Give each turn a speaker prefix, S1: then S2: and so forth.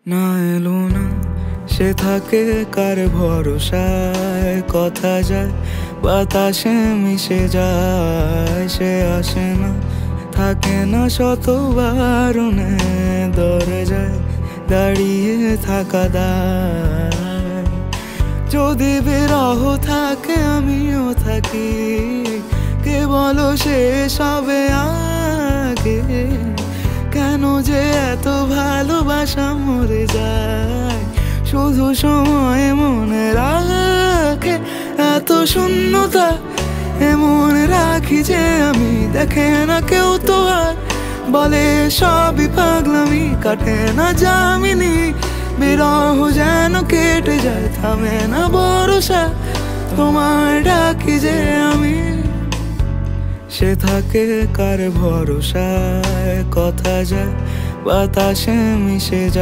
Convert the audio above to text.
S1: না এলো না সে থাকে কার ভরসায়, কথা যায় বাতাসে মিশে যায়। সে আসে না থাকে না শত বারণে, দরজায় দাঁড়িয়ে থাকা দায়। যদি বিরহ থাকে আমিও থাকি, কে বলো সে সবে আগে। কেন যে এত ভালোবাসা মরে যায়, শুধু সময় মনে রাখে এত শূন্যতা। এমন রাখি যে আমি দেখে না কেউ তো আর, বলে সবই পাগলামি কাটে না যামিনী। বিরহ যেন কেটে যায় থামে না ভরসা, তোমায় ডাকি যে আমি। সে থাকে কার ভরসায়, কথা যায় বাতাসে মিশে যায়।